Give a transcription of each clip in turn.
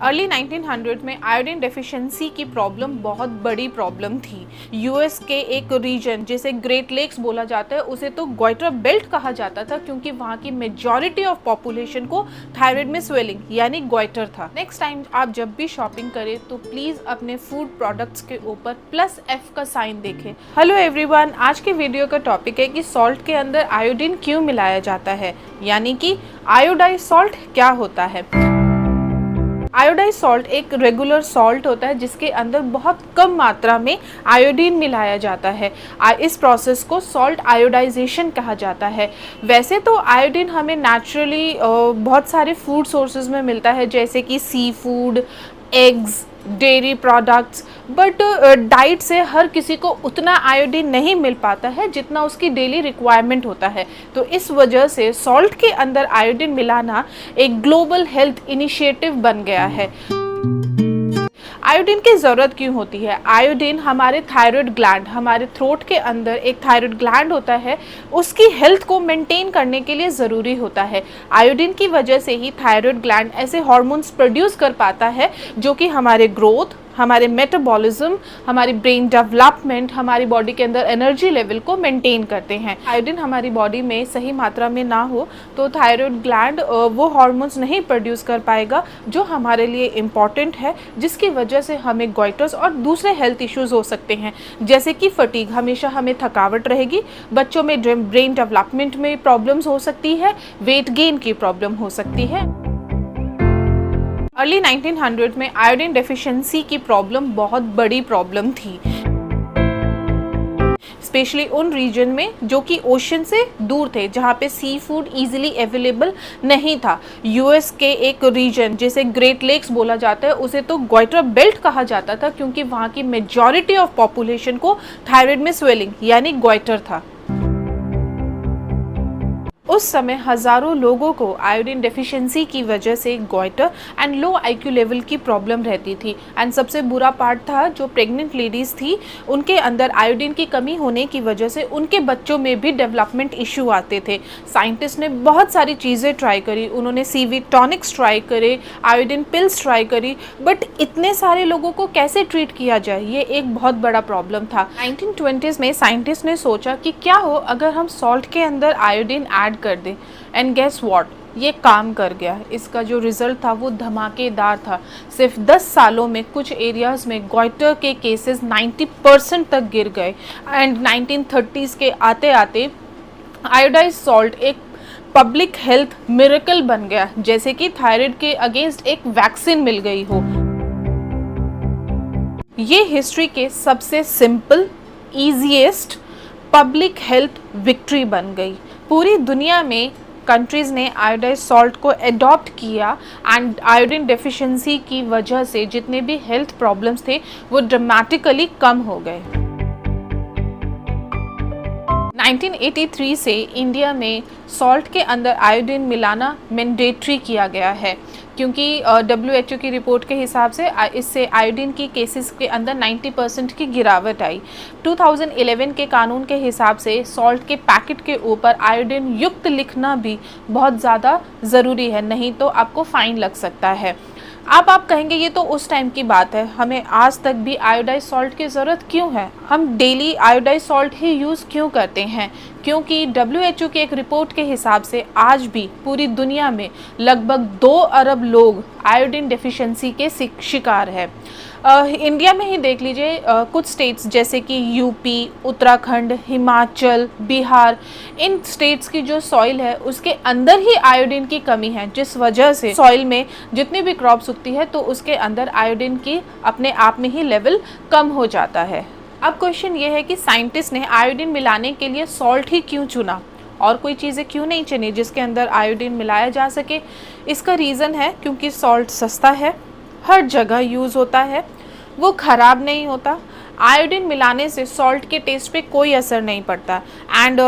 Early 1900 में iodine deficiency की problem बहुत बड़ी प्रॉब्लम थी। यूएस के एक रीजन जिसे ग्रेट लेक्स बोला जाता है उसे तो गोइटर बेल्ट कहा जाता था, क्योंकि वहाँ की मेजॉरिटी ऑफ पॉपुलेशन को थायराइड में स्वेलिंग यानी गोइटर था। नेक्स्ट टाइम आप जब भी शॉपिंग करें तो प्लीज़ अपने फूड प्रोडक्ट्स के ऊपर +F का साइन देखें। हेलो एवरीवन, आज के वीडियो का टॉपिक है कि सॉल्ट के अंदर आयोडीन क्यों मिलाया जाता है, यानी कि आयोडाइज्ड सॉल्ट क्या होता है। आयोडाइज्ड सॉल्ट एक रेगुलर सॉल्ट होता है जिसके अंदर बहुत कम मात्रा में आयोडीन मिलाया जाता है। इस प्रोसेस को सॉल्ट आयोडाइजेशन कहा जाता है। वैसे तो आयोडीन हमें नेचुरली बहुत सारे फूड सोर्सेज में मिलता है, जैसे कि seafood, eggs, dairy products, but diet से हर किसी को उतना आयोडीन नहीं मिल पाता है जितना उसकी डेली रिक्वायरमेंट होता है। तो इस वजह से सॉल्ट के अंदर आयोडीन मिलाना एक ग्लोबल हेल्थ इनिशिएटिव बन गया है। आयोडीन की ज़रूरत क्यों होती है? आयोडीन हमारे थायराइड ग्लैंड, हमारे थ्रोट के अंदर एक थायराइड ग्लैंड होता है, उसकी हेल्थ को मेंटेन करने के लिए ज़रूरी होता है। आयोडीन की वजह से ही थायराइड ग्लैंड ऐसे हार्मोन्स प्रोड्यूस कर पाता है जो कि हमारे ग्रोथ, हमारे मेटाबॉलिज्म, हमारी ब्रेन डेवलपमेंट, हमारी बॉडी के अंदर एनर्जी लेवल को मेंटेन करते हैं। आयोडीन हमारी बॉडी में सही मात्रा में ना हो तो थायराइड ग्लैंड वो हार्मोन्स नहीं प्रोड्यूस कर पाएगा जो हमारे लिए इम्पॉर्टेंट है, जिसकी वजह से हमें गॉइटर्स और दूसरे हेल्थ इश्यूज हो सकते हैं, जैसे कि फटीग, हमेशा हमें थकावट रहेगी, बच्चों में ब्रेन डेवलपमेंट में प्रॉब्लम्स हो सकती है, वेट गेन की प्रॉब्लम हो सकती है। अर्ली 1900 में आयोडीन डेफिशिएंसी की प्रॉब्लम बहुत बड़ी प्रॉब्लम थी, स्पेशली उन रीजन में जो कि ओशन से दूर थे, जहाँ पे सी फूड ईजिली अवेलेबल नहीं था। यूएस के एक रीजन जिसे ग्रेट लेक्स बोला जाता है उसे तो गोइटर बेल्ट कहा जाता था, क्योंकि वहाँ की मेजॉरिटी ऑफ पॉपुलेशन को थायराइड में स्वेलिंग यानी गोइटर था। उस समय हज़ारों लोगों को आयोडीन डेफिशिएंसी की वजह से goitre and low IQ level की प्रॉब्लम रहती थी। एंड सबसे बुरा पार्ट था जो प्रेग्नेंट लेडीज़ थी, उनके अंदर आयोडीन की कमी होने की वजह से उनके बच्चों में भी डेवलपमेंट इशू आते थे। साइंटिस्ट ने बहुत सारी चीज़ें ट्राई करी, उन्होंने सीवी टॉनिक्स ट्राई करे, आयोडीन पिल्स ट्राई करी, बट इतने सारे लोगों को कैसे ट्रीट किया जाए, ये एक बहुत बड़ा प्रॉब्लम था। 1920s में साइंटिस्ट ने सोचा कि क्या हो अगर हम सॉल्ट के अंदर आयोडीन ऐड कर दे, एंड गेस व्हाट, ये काम कर गया। इसका जो रिजल्ट था वो धमाकेदार था। सिर्फ 10 सालों में कुछ एरियाज़ में गोइटर के केसेस 90% तक गिर गए। एंड 1930s के आते आते आयोडाइज्ड सॉल्ट एक पब्लिक हेल्थ मिरेकल बन गया, जैसे कि थायराइड के अगेंस्ट एक वैक्सीन मिल गई हो। ये हिस्ट्री के सबसे simple, easiest public health victory बन गई। पूरी दुनिया में कंट्रीज़ ने आयोडाइज्ड सॉल्ट को एडॉप्ट किया, एंड आयोडीन डेफिशिएंसी की वजह से जितने भी हेल्थ प्रॉब्लम्स थे वो ड्रामेटिकली कम हो गए। 1983 से इंडिया में सॉल्ट के अंदर आयोडीन मिलाना मैंडेटरी किया गया है, क्योंकि WHO की रिपोर्ट के हिसाब से इससे आयोडीन की केसेस के अंदर 90% की गिरावट आई। 2011 के कानून के हिसाब से सॉल्ट के पैकेट के ऊपर आयोडीन युक्त लिखना भी बहुत ज़्यादा ज़रूरी है, नहीं तो आपको फ़ाइन लग सकता है। अब आप कहेंगे ये तो उस टाइम की बात है, हमें आज तक भी आयोडाइज्ड सॉल्ट की ज़रूरत क्यों है, हम डेली आयोडाइज्ड सॉल्ट ही यूज़ क्यों करते हैं? क्योंकि WHO की एक रिपोर्ट के हिसाब से आज भी पूरी दुनिया में लगभग 2 अरब लोग आयोडीन डेफिशिएंसी के शिकार है। इंडिया में ही देख लीजिए, कुछ स्टेट्स जैसे कि यूपी, उत्तराखंड, हिमाचल, बिहार, इन स्टेट्स की जो सॉइल है उसके अंदर ही आयोडीन की कमी है, जिस वजह से सॉइल में जितनी भी क्रॉप्स उगती है तो उसके अंदर आयोडीन की अपने आप में ही लेवल कम हो जाता है। अब क्वेश्चन ये है कि साइंटिस्ट ने आयोडीन मिलाने के लिए सॉल्ट ही क्यों चुना, और कोई चीज़ें क्यों नहीं चुनी जिसके अंदर आयोडीन मिलाया जा सके? इसका रीज़न है क्योंकि सॉल्ट सस्ता है, हर जगह यूज़ होता है, वो ख़राब नहीं होता। आयोडीन मिलाने से सॉल्ट के टेस्ट पे कोई असर नहीं पड़ता, एंड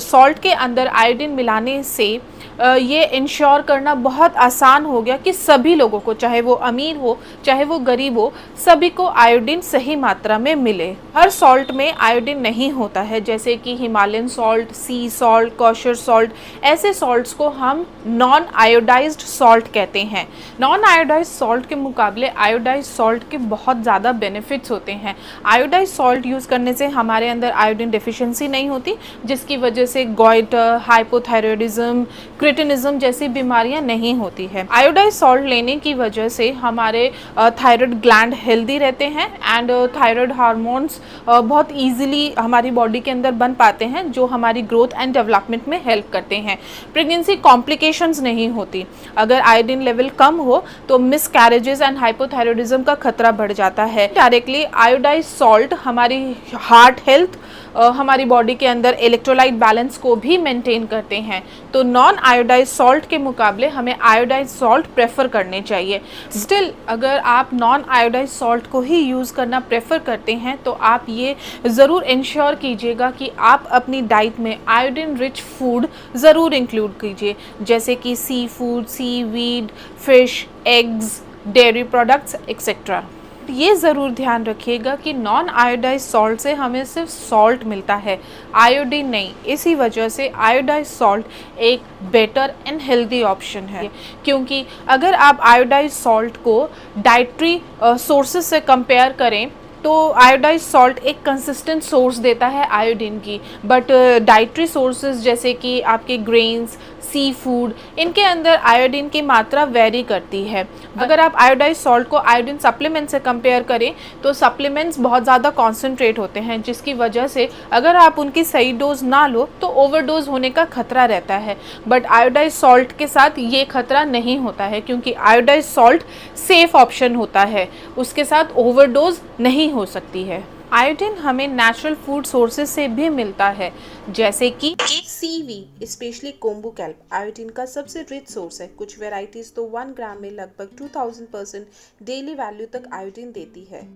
सॉल्ट के अंदर आयोडीन मिलाने से ये इंश्योर करना बहुत आसान हो गया कि सभी लोगों को, चाहे वो अमीर हो चाहे वो गरीब हो, सभी को आयोडीन सही मात्रा में मिले। हर सॉल्ट में आयोडीन नहीं होता है, जैसे कि Himalayan salt, sea salt, kosher salt, ऐसे सॉल्ट्स को हम नॉन आयोडाइज्ड सॉल्ट कहते हैं। नॉन आयोडाइज्ड सॉल्ट के मुकाबले आयोडाइज्ड सॉल्ट के बहुत ज़्यादा बेनिफिट्स होते हैं। आयोडाइज्ड सॉल्ट यूज़ करने से हमारे अंदर आयोडीन डिफिशिएंसी नहीं होती, जिसकी वजह से गोइटर, हाइपोथायरॉयडिज्म, क्रिटिनिज्म जैसी बीमारियां नहीं होती है। आयोडाइज सॉल्ट लेने की वजह से हमारे थायराइड ग्लैंड हेल्दी रहते हैं एंड थायराइड हार्मोन्स बहुत इजीली हमारी बॉडी के अंदर बन पाते हैं, जो हमारी ग्रोथ एंड डेवलपमेंट में हेल्प करते हैं। प्रेगनेंसी कॉम्प्लिकेशंस नहीं होती। अगर आयोडीन लेवल कम हो तो मिसकैरेजेस एंड हाइपोथायरॉयडिज्म का खतरा बढ़ जाता है। डायरेक्टली आयोडाइज सॉल्ट हमारी हार्ट हेल्थ, हमारी बॉडी के अंदर इलेक्ट्रोलाइट बैलेंस को भी मेंटेन करते हैं। तो नॉन आयोडाइज सॉल्ट के मुकाबले हमें आयोडाइज सॉल्ट प्रेफर करने चाहिए। स्टिल अगर आप नॉन आयोडाइज सॉल्ट को ही यूज़ करना प्रेफर करते हैं तो आप ये ज़रूर इंश्योर कीजिएगा कि आप अपनी डाइट में आयोडीन रिच फूड ज़रूर इंक्लूड कीजिए, जैसे कि seafood, seaweed, fish, eggs, dairy products etcetera. ये ज़रूर ध्यान रखिएगा कि नॉन आयोडाइज सॉल्ट से हमें सिर्फ सॉल्ट मिलता है, आयोडीन नहीं। इसी वजह से आयोडाइज सॉल्ट एक बेटर एंड हेल्दी ऑप्शन है, क्योंकि अगर आप आयोडाइज सॉल्ट को डाइटरी सोर्सेज से कंपेयर करें तो आयोडाइज सॉल्ट एक कंसिस्टेंट सोर्स देता है आयोडीन की, बट डाइटरी सोर्सेज जैसे कि आपके ग्रेन्स, सी फूड, इनके अंदर आयोडीन की मात्रा वेरी करती है। अगर आप आयोडाइज सॉल्ट को आयोडीन सप्लीमेंट से कंपेयर करें तो सप्लीमेंट्स बहुत ज़्यादा कॉन्सेंट्रेट होते हैं, जिसकी वजह से अगर आप उनकी सही डोज ना लो तो ओवरडोज होने का खतरा रहता है। बट आयोडाइज सॉल्ट के साथ ये खतरा नहीं होता है, क्योंकि आयोडाइज सॉल्ट सेफ ऑप्शन होता है, उसके साथ ओवरडोज नहीं हो सकती है। आयोडीन हमें नेचुरल फूड सोर्सेज से भी मिलता है, जैसे कि seaweed, specially kombu kelp iodine का सबसे रिच सोर्स है। कुछ वेराइटीज तो 1 ग्राम में लगभग 2000% डेली वैल्यू तक आयोडीन देती है।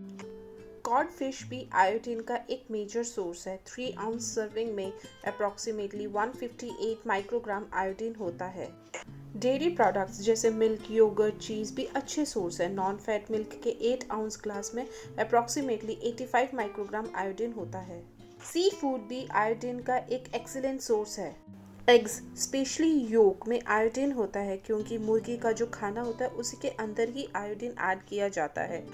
कॉड फिश भी आयोडीन का एक मेजर सोर्स है। 3 आउंस सर्विंग में अप्रॉक्सीमेटली 158 माइक्रोग्राम आयोडीन होता है। डेयरी प्रोडक्ट्स जैसे मिल्क, योगर्ट, चीज़ भी अच्छे सोर्स है। नॉन फैट मिल्क के 8 आउंस ग्लास में अप्रॉक्सीमेटली 85 माइक्रोग्राम आयोडीन होता है। सी फूड भी आयोडीन का एक एक्सीलेंट सोर्स है। एग्स, स्पेशली योक में आयोडीन होता है, क्योंकि मुर्गी का जो खाना होता है उसी के अंदर ही आयोडीन ऐड किया जाता है।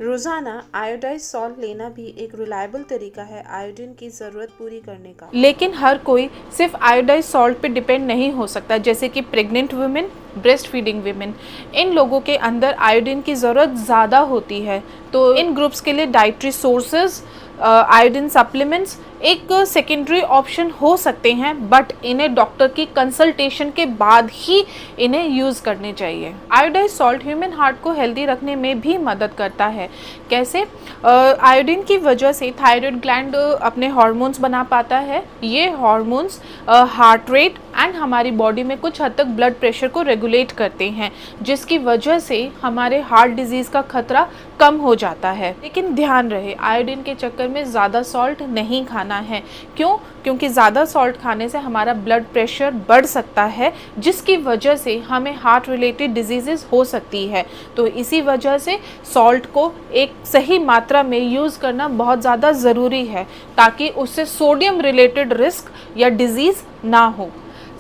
रोज़ाना आयोडाइज सॉल्ट लेना भी एक रिलायबल तरीका है आयोडीन की ज़रूरत पूरी करने का। लेकिन हर कोई सिर्फ आयोडाइज सॉल्ट पे डिपेंड नहीं हो सकता, जैसे कि pregnant women, breast feeding women, इन लोगों के अंदर आयोडीन की ज़रूरत ज़्यादा होती है। तो इन ग्रुप्स के लिए डाइटरी सोर्सेज, आयोडीन सप्लीमेंट्स एक सेकेंडरी ऑप्शन हो सकते हैं, बट इन्हें डॉक्टर की कंसल्टेशन के बाद ही इन्हें यूज़ करने चाहिए। आयोडाइज सॉल्ट ह्यूमन हार्ट को हेल्दी रखने में भी मदद करता है। कैसे? आयोडीन की वजह से थायराइड ग्लैंड अपने हार्मोन्स बना पाता है। ये हार्मोन्स हार्ट रेट एंड हमारी बॉडी में कुछ हद तक ब्लड प्रेशर को रेगुलेट करते हैं, जिसकी वजह से हमारे हार्ट डिजीज़ का खतरा कम हो जाता है। लेकिन ध्यान रहे, आयोडीन के चक्कर में ज़्यादा सॉल्ट नहीं खाना है। क्यों? क्योंकि ज़्यादा सॉल्ट खाने से हमारा ब्लड प्रेशर बढ़ सकता है, जिसकी वजह से हमें हार्ट रिलेटेड डिजीज़ेज़ हो सकती है। तो इसी वजह से सॉल्ट को एक सही मात्रा में यूज़ करना बहुत ज़्यादा ज़रूरी है, ताकि उससे सोडियम रिलेटेड रिस्क या डिजीज़ ना हो।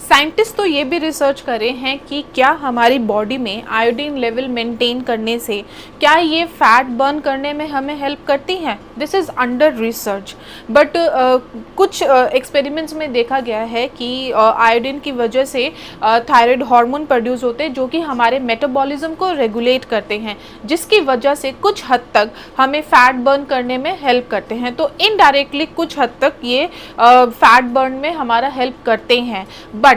साइंटिस्ट तो ये भी रिसर्च करे हैं कि क्या हमारी बॉडी में आयोडीन लेवल मेंटेन करने से क्या ये फैट बर्न करने में हमें हेल्प करती हैं। This is under research, but कुछ एक्सपेरिमेंट्स में देखा गया है कि आयोडीन की वजह से थायराइड हार्मोन प्रोड्यूस होते हैं, जो कि हमारे मेटाबॉलिज्म को रेगुलेट करते हैं, जिसकी वजह से कुछ हद तक हमें फैट बर्न करने में हेल्प करते हैं। तो इनडायरेक्टली कुछ हद तक ये फैट बर्न में हमारा हेल्प करते हैं, बट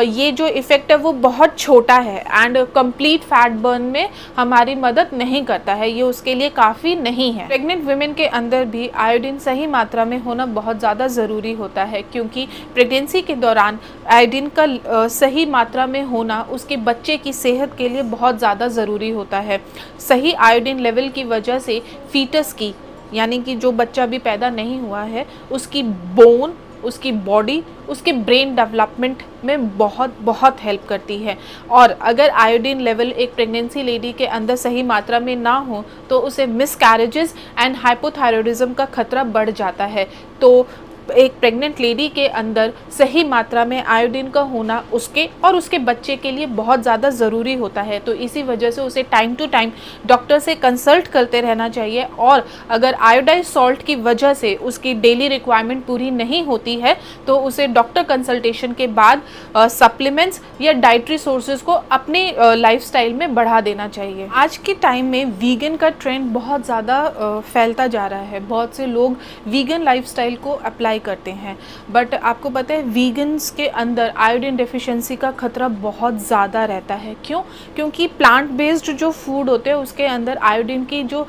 ये जो इफ़ेक्ट है वो बहुत छोटा है एंड कंप्लीट फैट बर्न में हमारी मदद नहीं करता है, ये उसके लिए काफ़ी नहीं है। प्रेग्नेंट वुमेन के अंदर भी आयोडीन सही मात्रा में होना बहुत ज़्यादा ज़रूरी होता है, क्योंकि प्रेगनेंसी के दौरान आयोडीन का सही मात्रा में होना उसके बच्चे की सेहत के लिए बहुत ज़्यादा ज़रूरी होता है। सही आयोडीन लेवल की वजह से फीटस की, यानी कि जो बच्चा भी पैदा नहीं हुआ है, उसकी बोन, उसकी बॉडी, उसके ब्रेन डेवलपमेंट में बहुत बहुत हेल्प करती है। और अगर आयोडीन लेवल एक प्रेगनेंसी लेडी के अंदर सही मात्रा में ना हो तो उसे मिसकैरेजेस एंड हाइपोथायरॉयडिज्म का खतरा बढ़ जाता है। तो एक प्रेग्नेंट लेडी के अंदर सही मात्रा में आयोडीन का होना उसके और उसके बच्चे के लिए बहुत ज़्यादा ज़रूरी होता है। तो इसी वजह से उसे टाइम टू टाइम डॉक्टर से कंसल्ट करते रहना चाहिए। और अगर आयोडाइज सॉल्ट की वजह से उसकी डेली रिक्वायरमेंट पूरी नहीं होती है तो उसे डॉक्टर कंसल्टेशन के बाद सप्लीमेंट्स या डाइटरी सोर्सेज को अपने लाइफस्टाइल में बढ़ा देना चाहिए। आज के टाइम में वीगन का ट्रेंड बहुत ज़्यादा फैलता जा रहा है। बहुत से लोग वीगन लाइफस्टाइल को अप्लाई करते हैं, बट आपको पता है वीगन्स के अंदर आयोडीन डेफिशिएंसी का खतरा बहुत ज़्यादा रहता है। क्यों? क्योंकि प्लांट बेस्ड जो फूड होते हैं उसके अंदर आयोडीन की जो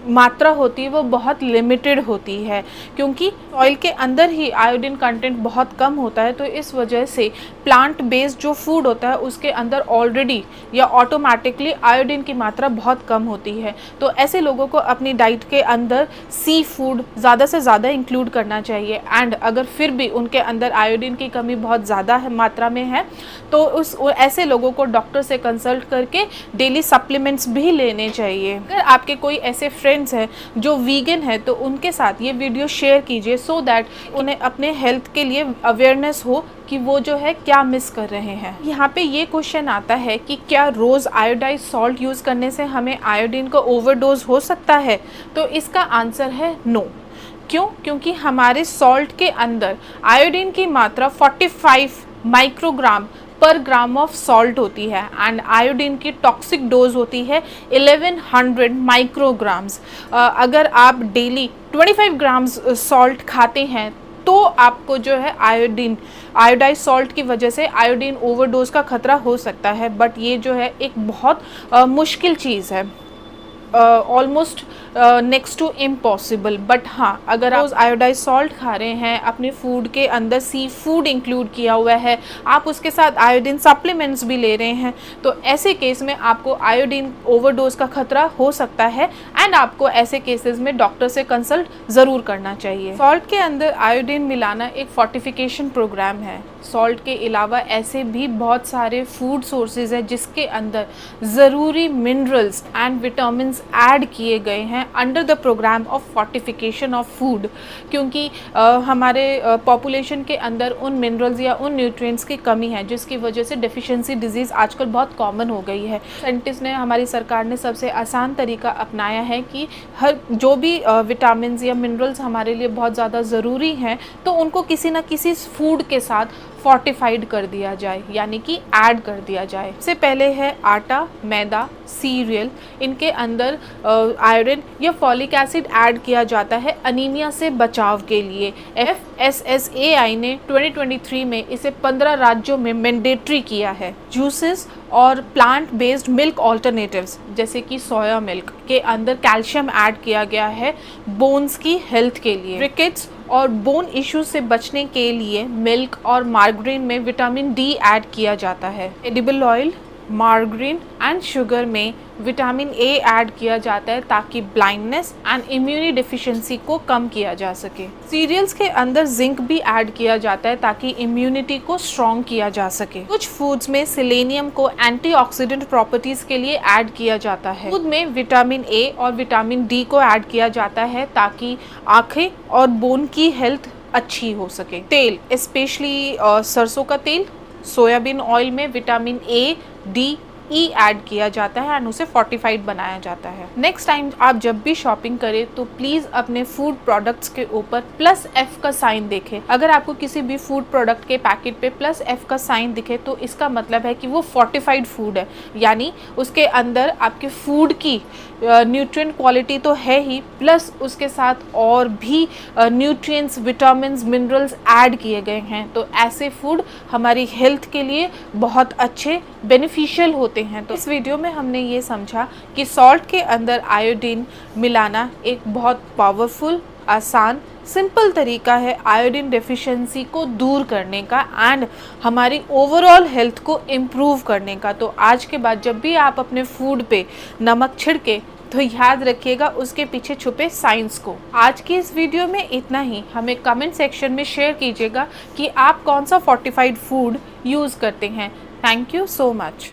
मात्रा होती है वो बहुत लिमिटेड होती है, क्योंकि ऑयल के अंदर ही आयोडीन कंटेंट बहुत कम होता है। तो इस वजह से प्लांट बेस्ड जो फूड होता है उसके अंदर ऑलरेडी या ऑटोमेटिकली आयोडीन की मात्रा बहुत कम होती है। तो ऐसे लोगों को अपनी डाइट के अंदर सी फूड ज़्यादा से ज़्यादा इंक्लूड करना चाहिए। एंड अगर फिर भी उनके अंदर आयोडीन की कमी बहुत ज़्यादा मात्रा में है तो ऐसे लोगों को डॉक्टर से कंसल्ट करके डेली सप्लीमेंट्स भी लेने चाहिए। अगर आपके कोई ऐसे फ्रेंड्स हैं जो वीगन है तो उनके साथ ये वीडियो शेयर कीजिए, सो दैट उन्हें अपने हेल्थ के लिए अवेयरनेस हो कि वो जो है क्या मिस कर रहे हैं। यहाँ पे ये क्वेश्चन आता है कि क्या रोज़ आयोडाइज सॉल्ट यूज़ करने से हमें आयोडीन का ओवरडोज हो सकता है? तो इसका आंसर है नो। क्यों? क्योंकि हमारे सॉल्ट के अंदर आयोडीन की मात्रा 45 माइक्रोग्राम पर ग्राम ऑफ सॉल्ट होती है एंड आयोडीन की टॉक्सिक डोज होती है 1100 माइक्रोग्राम्स। अगर आप डेली 25 ग्राम्स सॉल्ट खाते हैं तो आपको जो है आयोडाइज सॉल्ट की वजह से आयोडीन ओवरडोज का खतरा हो सकता है। बट ये जो है एक बहुत मुश्किल चीज़ है, almost next to impossible. But हाँ, अगर आप आयोडाइज सॉल्ट खा रहे हैं, अपने फूड के अंदर सी फूड इंक्लूड किया हुआ है, आप उसके साथ आयोडीन सप्लीमेंट्स भी ले रहे हैं, तो ऐसे केस में आपको आयोडीन ओवरडोज का खतरा हो सकता है एंड आपको ऐसे केसेस में डॉक्टर से कंसल्ट ज़रूर करना चाहिए। सॉल्ट के अंदर आयोडीन मिलाना एक फोर्टिफिकेशन प्रोग्राम है। सॉल्ट के अलावा ऐसे भी बहुत सारे फूड सोर्सेज हैं जिसके अंदर ज़रूरी मिनरल्स एंड विटामिन्स ऐड किए गए हैं under the program of fortification of food. क्योंकि हमारे पॉपुलेशन के अंदर उन मिनरल्स या उन न्यूट्रिएंट्स की कमी है जिसकी वजह से डेफिशिएंसी डिजीज़ आजकल बहुत कॉमन हो गई है। साइंटिस्ट ने, हमारी सरकार ने सबसे आसान तरीका अपनाया है कि हर जो भी विटामिन्स या मिनरल्स हमारे लिए बहुत ज़्यादा ज़रूरी हैं तो उनको किसी ना किसी फूड के साथ फोर्टिफाइड कर दिया जाए, यानी कि ऐड कर दिया जाए। सबसे पहले है आटा, मैदा, सीरियल। इनके अंदर आयरन या फॉलिक एसिड ऐड किया जाता है अनीमिया से बचाव के लिए। FSSAI ने 2023 में इसे 15 राज्यों में मैंडेटरी किया है। जूसेस और प्लांट बेस्ड मिल्क ऑल्टरनेटिव्स जैसे कि सोया मिल्क के अंदर कैल्शियम ऐड किया गया है बोन्स की हेल्थ के लिए। रिकेट्स और बोन इश्यूज से बचने के लिए मिल्क और मार्गरीन में विटामिन डी ऐड किया जाता है। Edible oil, margarine and sugar में विटामिन ए ऐड किया जाता है ताकि ब्लाइंडनेस एंड इम्यूनी डिफिशिएंसी को कम किया जा सके। सीरियल्स के अंदर जिंक भी ऐड किया जाता है ताकि इम्यूनिटी को स्ट्रॉन्ग किया जा सके। कुछ फूड्स में सेलेनियम को एंटीऑक्सीडेंट प्रॉपर्टीज के लिए ऐड किया जाता है। दूध में विटामिन ए और विटामिन डी को ऐड किया जाता है ताकि आंखें और बोन की हेल्थ अच्छी हो सके। तेल, स्पेशली सरसों का तेल, सोयाबीन ऑयल में vitamin A, D, E add किया जाता है एंड उसे फोर्टिफाइड बनाया जाता है। नेक्स्ट टाइम आप जब भी शॉपिंग करें तो प्लीज़ अपने फूड प्रोडक्ट्स के ऊपर +F का साइन देखें। अगर आपको किसी भी फूड प्रोडक्ट के पैकेट पे +F का साइन दिखे तो इसका मतलब है कि वो फोर्टिफाइड फूड है, यानी उसके अंदर आपके फूड की न्यूट्रिएंट क्वालिटी तो है ही, प्लस उसके साथ और भी न्यूट्रिएंट्स, विटामिन्स, मिनरल्स ऐड किए गए हैं। तो ऐसे फूड हमारी हेल्थ के लिए बहुत अच्छे बेनिफिशियल होते हैं। तो इस वीडियो में हमने ये समझा कि सॉल्ट के अंदर आयोडीन मिलाना एक बहुत पावरफुल, आसान, सिंपल तरीका है आयोडीन डेफिशिएंसी को दूर करने का एंड हमारी ओवरऑल हेल्थ को इम्प्रूव करने का। तो आज के बाद जब भी आप अपने फूड पे नमक छिड़के तो याद रखिएगा उसके पीछे छुपे साइंस को। आज की इस वीडियो में इतना ही। हमें कमेंट सेक्शन में शेयर कीजिएगा कि आप कौन सा फोर्टिफाइड फूड यूज़ करते हैं। Thank you so much.